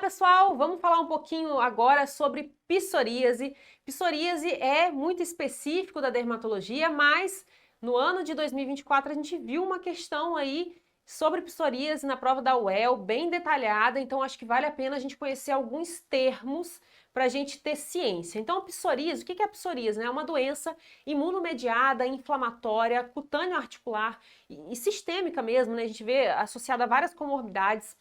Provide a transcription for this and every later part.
pessoal, vamos falar um pouquinho agora sobre psoríase. Psoríase é muito específico da dermatologia, mas no ano de 2024 a gente viu uma questão aí sobre psoríase na prova da UEL, bem detalhada, então acho que vale a pena a gente conhecer alguns termos para a gente ter ciência. Então, a psoríase, o que é a psoríase? É uma doença imunomediada, inflamatória, cutâneo-articular e sistêmica mesmo, né? A gente vê associada a várias comorbidades.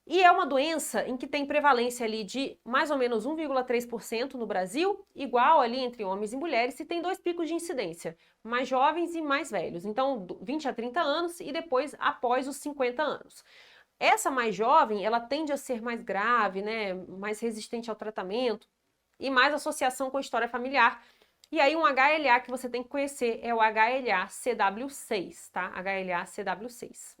E é uma doença em que tem prevalência ali de mais ou menos 1,3% no Brasil, igual ali entre homens e mulheres, e tem dois picos de incidência, mais jovens e mais velhos. Então, 20 a 30 anos e depois após os 50 anos. Essa mais jovem, ela tende a ser mais grave, né, mais resistente ao tratamento e mais associação com a história familiar. E aí um HLA que você tem que conhecer é o HLA-CW6, tá? HLA-CW6.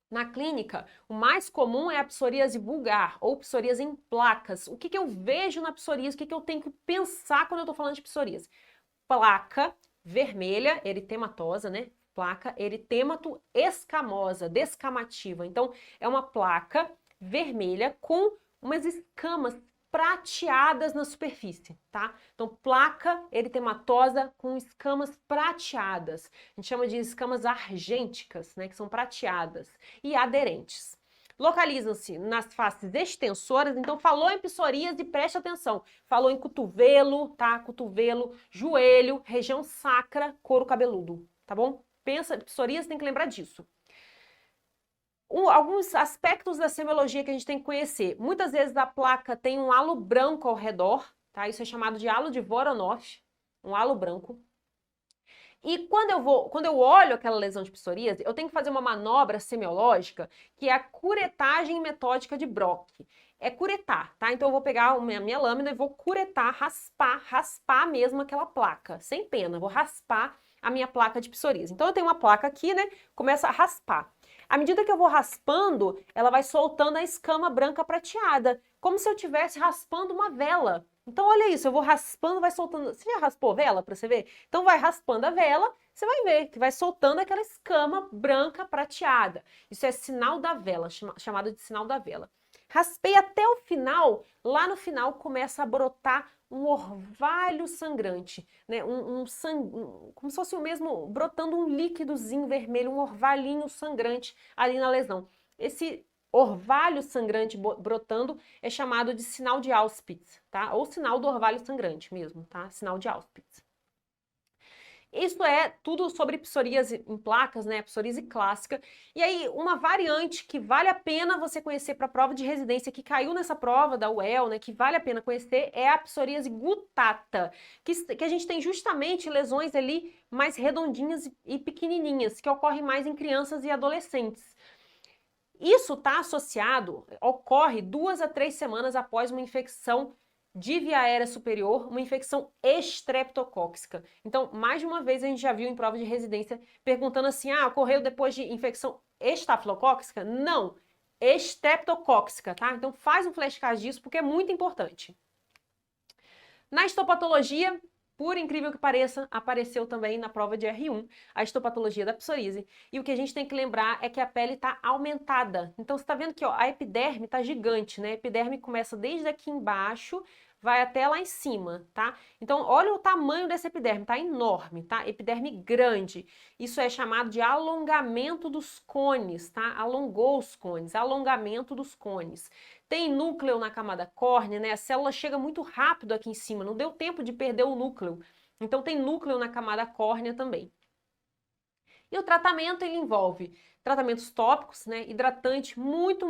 Na clínica, o mais comum é a psoríase vulgar ou psoríase em placas. O que eu vejo na psoríase? O que eu tenho que pensar quando eu estou falando de psoríase? Placa vermelha, eritematosa, né? Placa eritemato escamosa, descamativa. Então, é uma placa vermelha com umas escamas prateadas na superfície, tá? Então, placa eritematosa com escamas prateadas. A gente chama de escamas argênticas, né, que são prateadas e aderentes. Localizam-se nas faces extensoras, então falou em psoríase, preste atenção. Falou em cotovelo, tá? Cotovelo, joelho, região sacra, couro cabeludo, tá bom? Pensa, psoríase tem que lembrar disso. Alguns aspectos da semiologia que a gente tem que conhecer. Muitas vezes a placa tem um halo branco ao redor, tá? Isso é chamado de halo de Voronov, um halo branco. E quando eu olho aquela lesão de psoríase, eu tenho que fazer uma manobra semiológica, que é a curetagem metódica de Brock. É curetar, tá? Então eu vou pegar a minha lâmina e vou curetar, raspar mesmo aquela placa, sem pena. Vou raspar a minha placa de psoríase. Então eu tenho uma placa aqui, né? Começo a raspar. À medida que eu vou raspando, ela vai soltando a escama branca prateada, como se eu estivesse raspando uma vela. Então, olha isso, eu vou raspando, vai soltando. Você já raspou vela para você ver? Então, vai raspando a vela, você vai ver que vai soltando aquela escama branca prateada. Isso é sinal da vela, chamado de sinal da vela. Raspei até o final, lá no final começa a brotar um orvalho sangrante, né? Como se fosse o mesmo, brotando um líquidozinho vermelho, um orvalhinho sangrante ali na lesão. Esse orvalho sangrante brotando é chamado de sinal de Auspitz, tá? Ou sinal do orvalho sangrante mesmo, tá? Sinal de Auspitz. Isso é tudo sobre psoríase em placas, né? Psoríase clássica. E aí, uma variante que vale a pena você conhecer para a prova de residência, que caiu nessa prova da UEL, né? Que vale a pena conhecer, é a psoríase gutata, que a gente tem justamente lesões ali mais redondinhas e pequenininhas, que ocorrem mais em crianças e adolescentes. Isso está associado, ocorre 2 a 3 semanas após uma infecção de via aérea superior, uma infecção estreptocóxica. Então, mais de uma vez a gente já viu em prova de residência perguntando assim, ocorreu depois de infecção estafilocóxica? Não, estreptocóxica, tá? Então faz um flashcard disso porque é muito importante. Na histopatologia, por incrível que pareça, apareceu também na prova de R1 a histopatologia da psoríase. E o que a gente tem que lembrar é que a pele está aumentada. Então você está vendo que ó, a epiderme está gigante, né? A epiderme começa desde aqui embaixo, vai até lá em cima, tá? Então olha o tamanho dessa epiderme, tá enorme, tá? Epiderme grande. Isso é chamado de alongamento dos cones, tá? Alongou os cones, alongamento dos cones. Tem núcleo na camada córnea, né? A célula chega muito rápido aqui em cima, não deu tempo de perder o núcleo. Então tem núcleo na camada córnea também. E o tratamento, ele envolve tratamentos tópicos, né? Hidratante, muito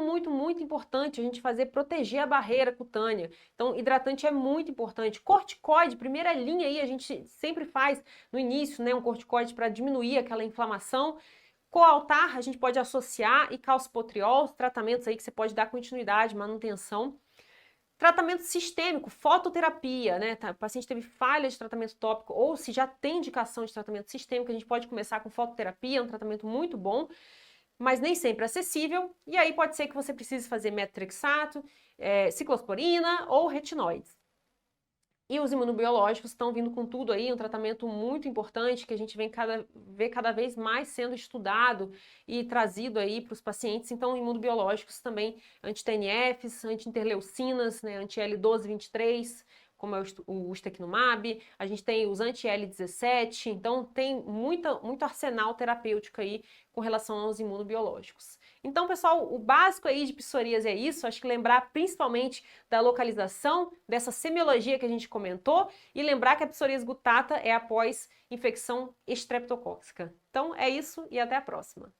importante a gente fazer, proteger a barreira cutânea. Então, hidratante é muito importante. Corticoide, primeira linha aí, a gente sempre faz no início, né? Um corticoide para diminuir aquela inflamação. Coaltar, a gente pode associar, e calcipotriol, tratamentos aí que você pode dar continuidade, manutenção. Tratamento sistêmico, fototerapia, né? O paciente teve falha de tratamento tópico ou se já tem indicação de tratamento sistêmico, a gente pode começar com fototerapia, é um tratamento muito bom, mas nem sempre acessível. E aí pode ser que você precise fazer metotrexato, ciclosporina ou retinoides. E os imunobiológicos estão vindo com tudo aí, um tratamento muito importante que a gente vê cada vez mais sendo estudado e trazido aí para os pacientes. Então, imunobiológicos também, anti-TNFs, anti-interleucinas, né, anti-L12, 23, como é o ustekinumab, a gente tem os anti-L17, então tem muito arsenal terapêutico aí com relação aos imunobiológicos. Então, pessoal, o básico aí de psoríase é isso, acho que lembrar principalmente da localização, dessa semiologia que a gente comentou, e lembrar que a psoríase gutata é após infecção estreptocócica. Então, é isso e até a próxima.